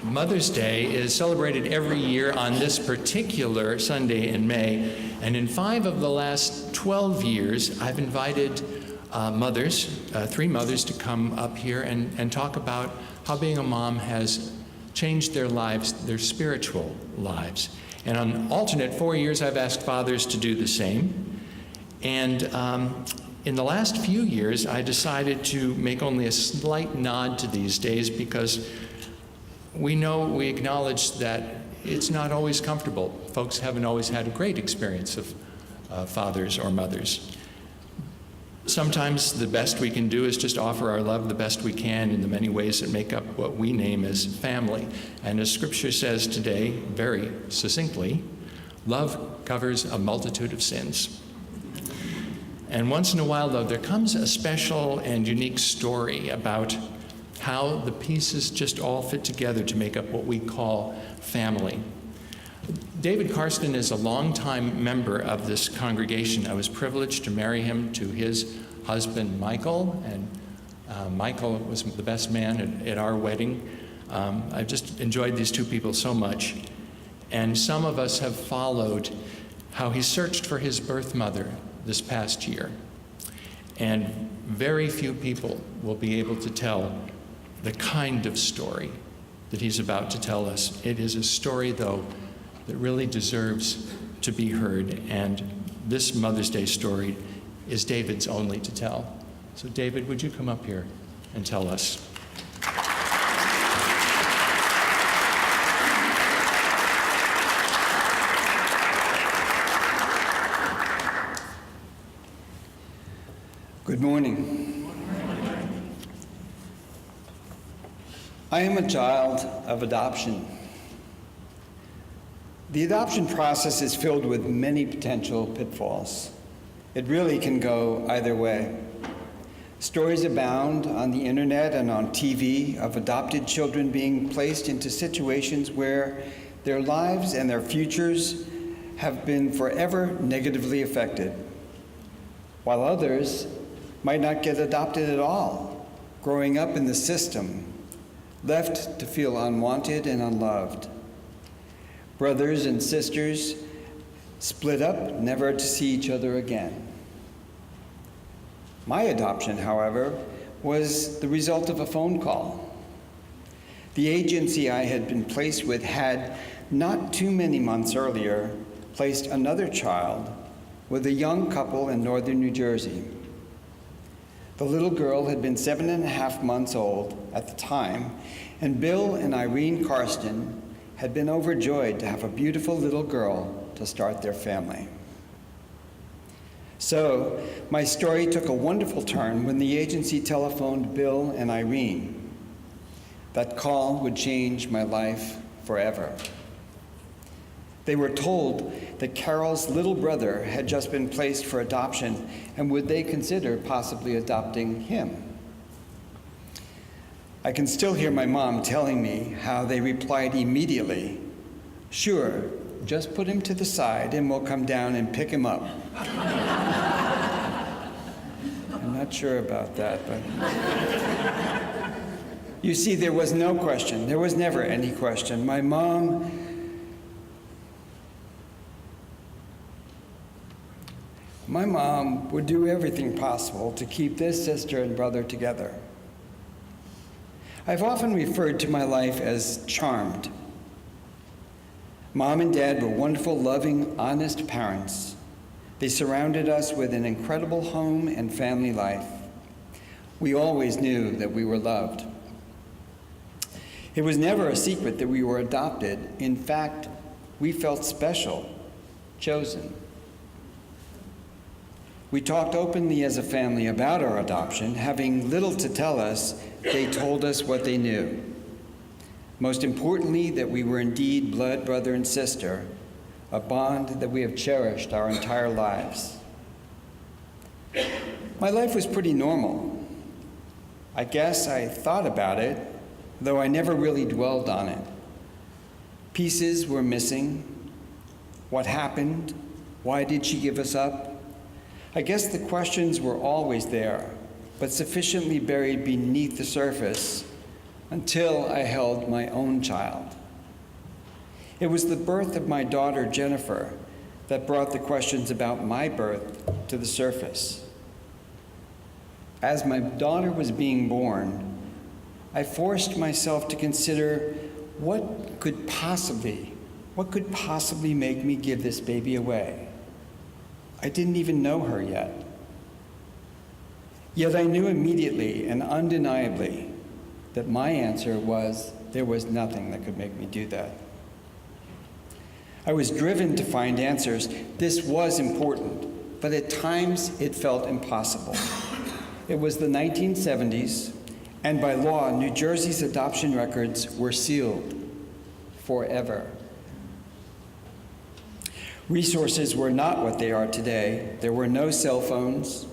Mother's Day is celebrated every year on this particular Sunday in May, and in 5 of the last 12 years, I've invited mothers, 3 mothers, to come up here and talk about how being a mom has changed their lives, their spiritual lives. And on alternate 4 years, I've asked fathers to do the same. And in the last few years, I decided to make only a slight nod to these days because we acknowledge that it's not always comfortable. Folks haven't always had a great experience of fathers or mothers. Sometimes the best we can do is just offer our love the best we can in the many ways that make up what we name as family. And as Scripture says today, very succinctly, love covers a multitude of sins. And once in a while, though, there comes a special and unique story about how the pieces just all fit together to make up what we call family. David Karsten is a longtime member of this congregation. I was privileged to marry him to his husband, Michael, and Michael was the best man at our wedding. I've just enjoyed these 2 people so much. And some of us have followed how he searched for his birth mother this past year. And very few people will be able to tell the kind of story that he's about to tell us. It is a story, though, that really deserves to be heard, and this Mother's Day story is David's only to tell. So David, would you come up here and tell us? Good morning. I am a child of adoption. The adoption process is filled with many potential pitfalls. It really can go either way. Stories abound on the internet and on TV of adopted children being placed into situations where their lives and their futures have been forever negatively affected, while others might not get adopted at all, growing up in the system, left to feel unwanted and unloved. Brothers and sisters split up, never to see each other again. My adoption, however, was the result of a phone call. The agency I had been placed with had, not too many months earlier, placed another child with a young couple in northern New Jersey. The little girl had been 7.5 months old at the time, and Bill and Irene Karsten had been overjoyed to have a beautiful little girl to start their family. So, my story took a wonderful turn when the agency telephoned Bill and Irene. That call would change my life forever. They were told that Carol's little brother had just been placed for adoption, and would they consider possibly adopting him? I can still hear my mom telling me how they replied immediately, "Sure, just put him to the side and we'll come down and pick him up." I'm not sure about that, but... You see, there was no question. There was never any question. My mom would do everything possible to keep this sister and brother together. I've often referred to my life as charmed. Mom and Dad were wonderful, loving, honest parents. They surrounded us with an incredible home and family life. We always knew that we were loved. It was never a secret that we were adopted. In fact, we felt special, chosen. We talked openly as a family about our adoption. Having little to tell us, they told us what they knew. Most importantly, that we were indeed blood brother and sister, a bond that we have cherished our entire lives. My life was pretty normal. I guess I thought about it, though I never really dwelled on it. Pieces were missing. What happened? Why did she give us up? I guess the questions were always there, but sufficiently buried beneath the surface until I held my own child. It was the birth of my daughter, Jennifer, that brought the questions about my birth to the surface. As my daughter was being born, I forced myself to consider what could possibly make me give this baby away. I didn't even know her yet. Yet I knew immediately and undeniably that my answer was there was nothing that could make me do that. I was driven to find answers. This was important, but at times it felt impossible. It was the 1970s, and by law, New Jersey's adoption records were sealed forever. Resources were not what they are today. There were no cell phones,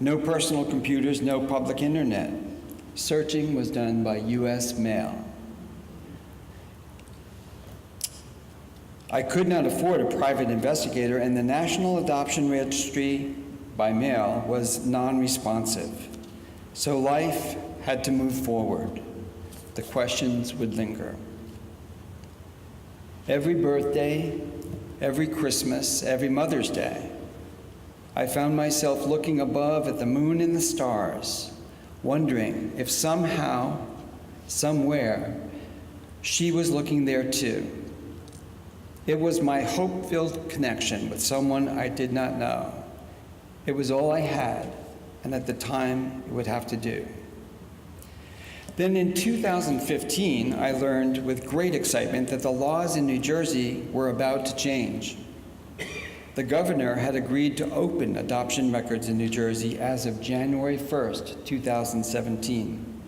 no personal computers, no public internet. Searching was done by U.S. mail. I could not afford a private investigator, and the National Adoption Registry by mail was non-responsive. So life had to move forward. The questions would linger. Every birthday, every Christmas, every Mother's Day, I found myself looking above at the moon and the stars, wondering if somehow, somewhere, she was looking there too. It was my hope-filled connection with someone I did not know. It was all I had, and at the time, it would have to do. Then in 2015, I learned with great excitement that the laws in New Jersey were about to change. The governor had agreed to open adoption records in New Jersey as of January 1st, 2017.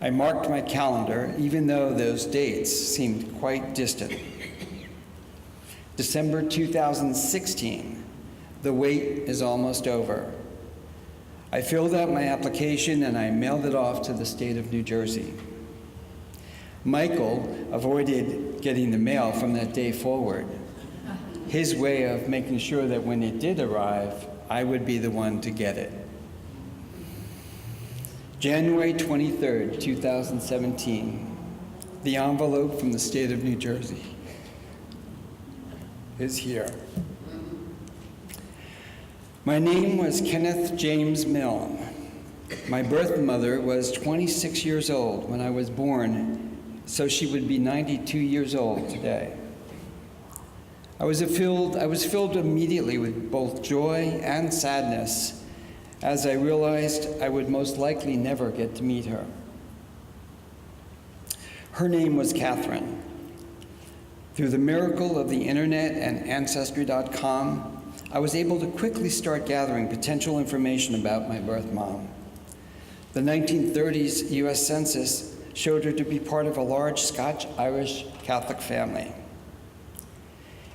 I marked my calendar, even though those dates seemed quite distant. December 2016, the wait is almost over. I filled out my application and I mailed it off to the state of New Jersey. Michael avoided getting the mail from that day forward. His way of making sure that when it did arrive, I would be the one to get it. January 23rd, 2017, the envelope from the state of New Jersey is here. My name was Kenneth James Milne. My birth mother was 26 years old when I was born, so she would be 92 years old today. I was filled immediately with both joy and sadness as I realized I would most likely never get to meet her. Her name was Catherine. Through the miracle of the internet and Ancestry.com, I was able to quickly start gathering potential information about my birth mom. The 1930s U.S. Census showed her to be part of a large Scotch-Irish Catholic family.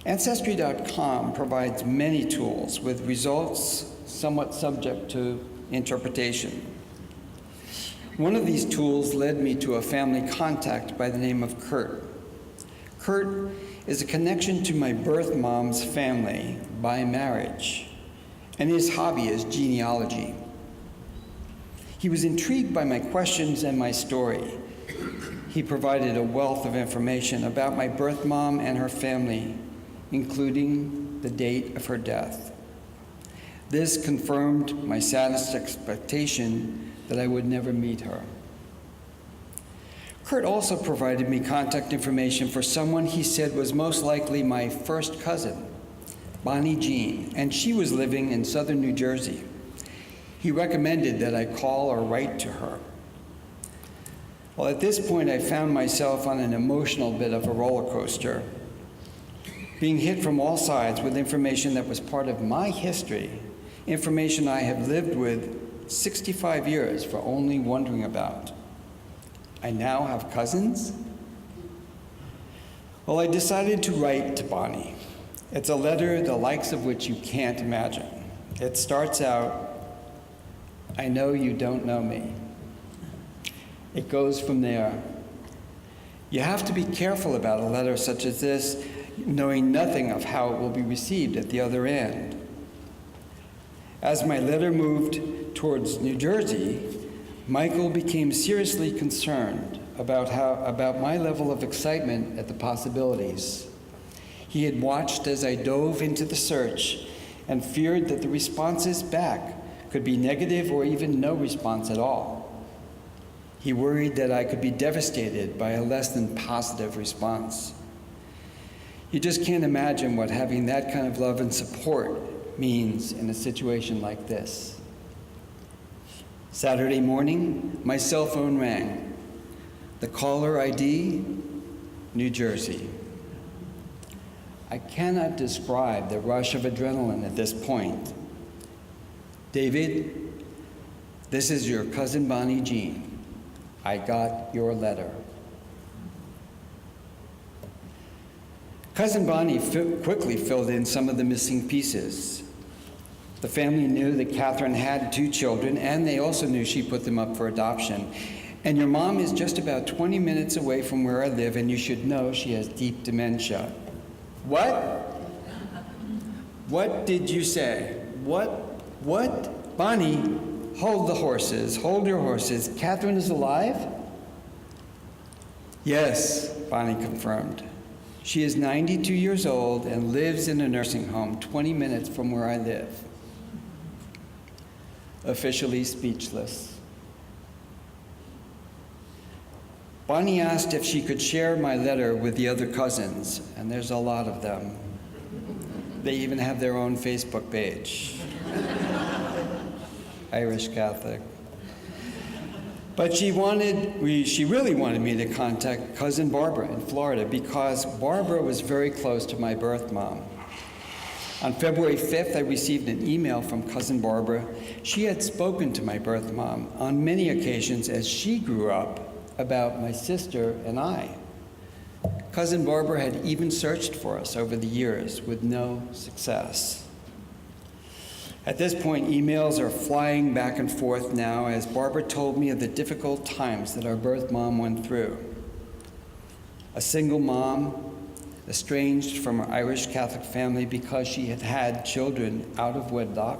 Ancestry.com provides many tools with results somewhat subject to interpretation. One of these tools led me to a family contact by the name of Kurt. Kurt is a connection to my birth mom's family by marriage, and his hobby is genealogy. He was intrigued by my questions and my story. He provided a wealth of information about my birth mom and her family, including the date of her death. This confirmed my saddest expectation that I would never meet her. Kurt also provided me contact information for someone he said was most likely my first cousin, Bonnie Jean, and she was living in southern New Jersey. He recommended that I call or write to her. Well, at this point, I found myself on an emotional bit of a roller coaster, being hit from all sides with information that was part of my history, information I have lived with 65 years for only wondering about. I now have cousins? Well, I decided to write to Bonnie. It's a letter the likes of which you can't imagine. It starts out, "I know you don't know me." It goes from there. You have to be careful about a letter such as this, knowing nothing of how it will be received at the other end. As my letter moved towards New Jersey, Michael became seriously concerned about my level of excitement at the possibilities. He had watched as I dove into the search and feared that the responses back could be negative or even no response at all. He worried that I could be devastated by a less than positive response. You just can't imagine what having that kind of love and support means in a situation like this. Saturday morning, my cell phone rang. The caller ID, New Jersey. I cannot describe the rush of adrenaline at this point. David, this is your cousin Bonnie Jean. I got your letter. Cousin Bonnie quickly filled in some of the missing pieces. The family knew that Catherine had 2 children, and they also knew she put them up for adoption. And your mom is just about 20 minutes away from where I live, and you should know she has deep dementia. What? What did you say? What? Bonnie, hold the horses. Hold your horses. Catherine is alive? Yes, Bonnie confirmed. She is 92 years old and lives in a nursing home 20 minutes from where I live. Officially speechless. Bonnie asked if she could share my letter with the other cousins, and there's a lot of them. They even have their own Facebook page. Irish Catholic. But she really wanted me to contact cousin Barbara in Florida because Barbara was very close to my birth mom. On February 5th, I received an email from cousin Barbara. She had spoken to my birth mom on many occasions as she grew up about my sister and I. Cousin Barbara had even searched for us over the years with no success. At this point, emails are flying back and forth now as Barbara told me of the difficult times that our birth mom went through. A single mom, estranged from her Irish Catholic family because she had had children out of wedlock,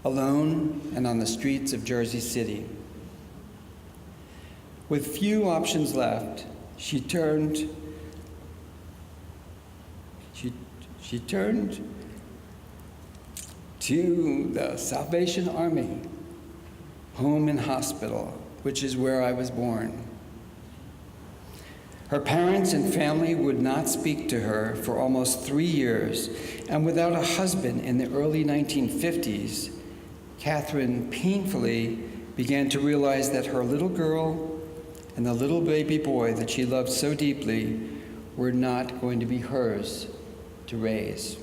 alone and on the streets of Jersey City. With few options left, she turned to the Salvation Army Home and Hospital, which is where I was born. Her parents and family would not speak to her for almost 3 years, and without a husband in the early 1950s, Catherine painfully began to realize that her little girl and the little baby boy that she loved so deeply were not going to be hers to raise.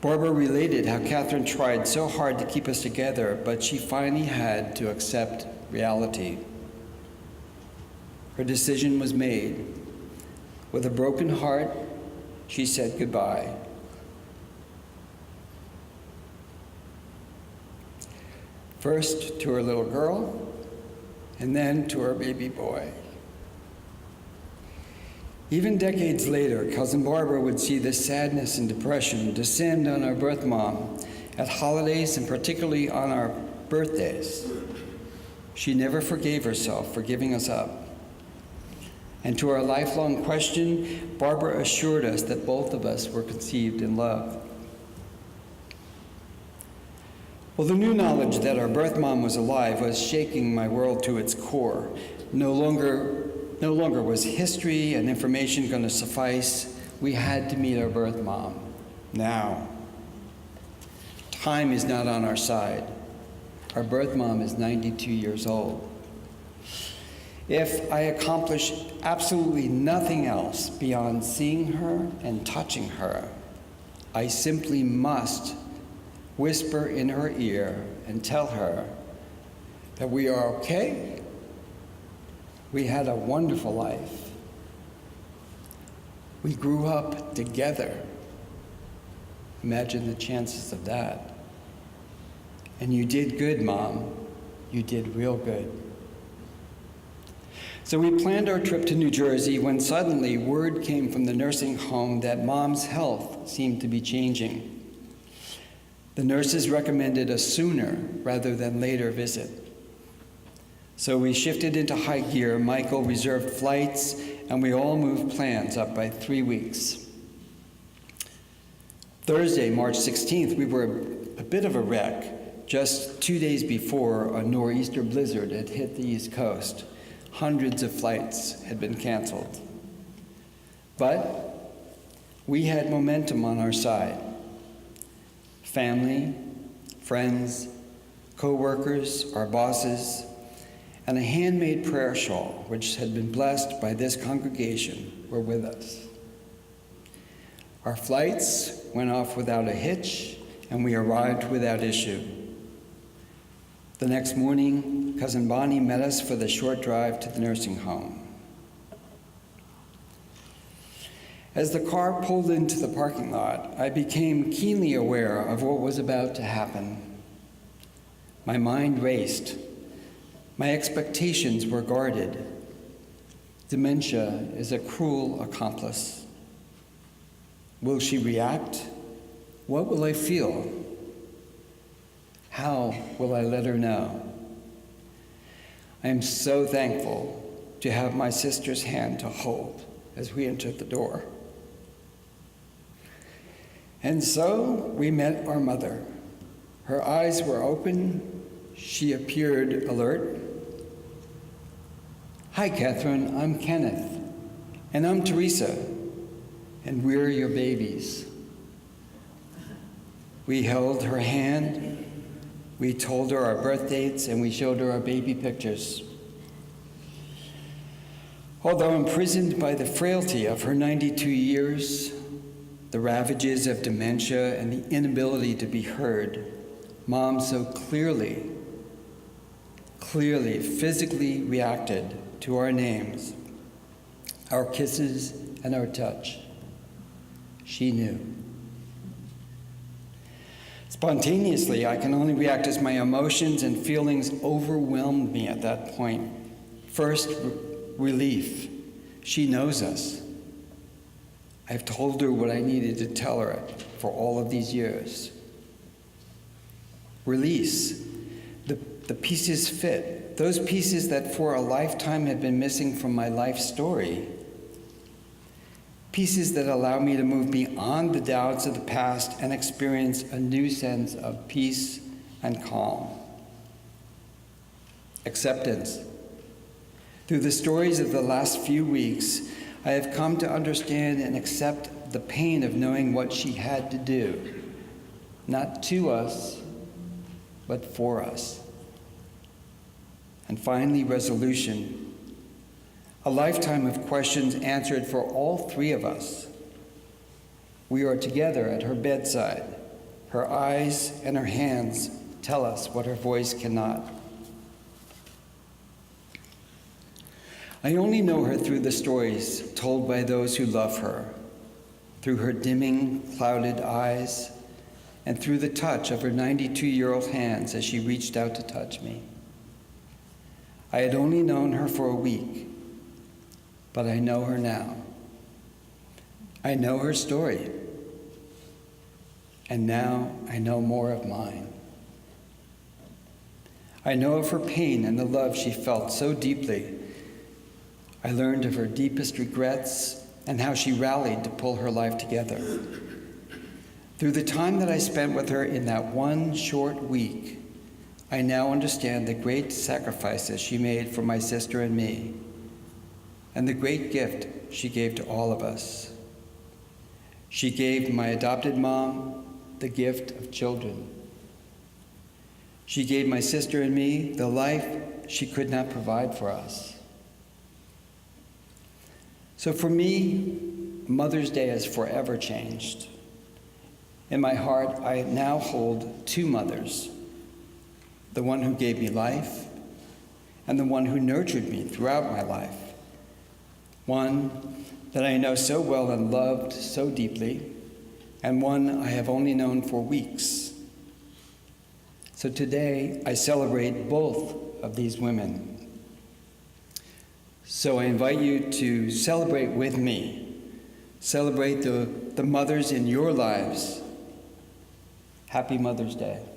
Barbara related how Catherine tried so hard to keep us together, but she finally had to accept reality. Her decision was made. With a broken heart, she said goodbye. First to her little girl, and then to her baby boy. Even decades later, cousin Barbara would see the sadness and depression descend on our birth mom at holidays and particularly on our birthdays. She never forgave herself for giving us up. And to our lifelong question, Barbara assured us that both of us were conceived in love. Well, the new knowledge that our birth mom was alive was shaking my world to its core. No longer was history and information going to suffice. We had to meet our birth mom now. Time is not on our side. Our birth mom is 92 years old. If I accomplish absolutely nothing else beyond seeing her and touching her, I simply must whisper in her ear and tell her that we are okay. We had a wonderful life. We grew up together. Imagine the chances of that. And you did good, Mom. You did real good. So we planned our trip to New Jersey when suddenly word came from the nursing home that Mom's health seemed to be changing. The nurses recommended a sooner rather than later visit. So we shifted into high gear, Michael reserved flights, and we all moved plans up by 3 weeks. Thursday, March 16th, we were a bit of a wreck. Just 2 days before, a nor'easter blizzard had hit the East Coast. Hundreds of flights had been canceled. But we had momentum on our side. Family, friends, co-workers, our bosses, and a handmade prayer shawl, which had been blessed by this congregation, were with us. Our flights went off without a hitch, and we arrived without issue. The next morning, Cousin Bonnie met us for the short drive to the nursing home. As the car pulled into the parking lot, I became keenly aware of what was about to happen. My mind raced. My expectations were guarded. Dementia is a cruel accomplice. Will she react? What will I feel? How will I let her know? I am so thankful to have my sister's hand to hold as we entered the door. And so we met our mother. Her eyes were open. She appeared alert. Hi, Catherine, I'm Kenneth. And I'm Teresa. And we're your babies. We held her hand. We told her our birth dates, and we showed her our baby pictures. Although imprisoned by the frailty of her 92 years, the ravages of dementia, and the inability to be heard, Mom so clearly, physically reacted to our names, our kisses, and our touch. She knew. Spontaneously, I can only react as my emotions and feelings overwhelmed me at that point. First, relief. She knows us. I've told her what I needed to tell her for all of these years. Release. The pieces fit. Those pieces that for a lifetime had been missing from my life story. Pieces that allow me to move beyond the doubts of the past and experience a new sense of peace and calm. Acceptance. Through the stories of the last few weeks, I have come to understand and accept the pain of knowing what she had to do, not to us, but for us. And finally, resolution. A lifetime of questions answered for all three of us. We are together at her bedside. Her eyes and her hands tell us what her voice cannot. I only know her through the stories told by those who love her, through her dimming, clouded eyes, and through the touch of her 92-year-old hands as she reached out to touch me. I had only known her for a week, but I know her now. I know her story, and now I know more of mine. I know of her pain and the love she felt so deeply. I learned of her deepest regrets and how she rallied to pull her life together. Through the time that I spent with her in that one short week, I now understand the great sacrifices she made for my sister and me, and the great gift she gave to all of us. She gave my adopted mom the gift of children. She gave my sister and me the life she could not provide for us. So for me, Mother's Day has forever changed. In my heart, I now hold two mothers, the one who gave me life and the one who nurtured me throughout my life. One that I know so well and loved so deeply, and one I have only known for weeks. So today, I celebrate both of these women. So I invite you to celebrate with me. Celebrate the mothers in your lives. Happy Mother's Day.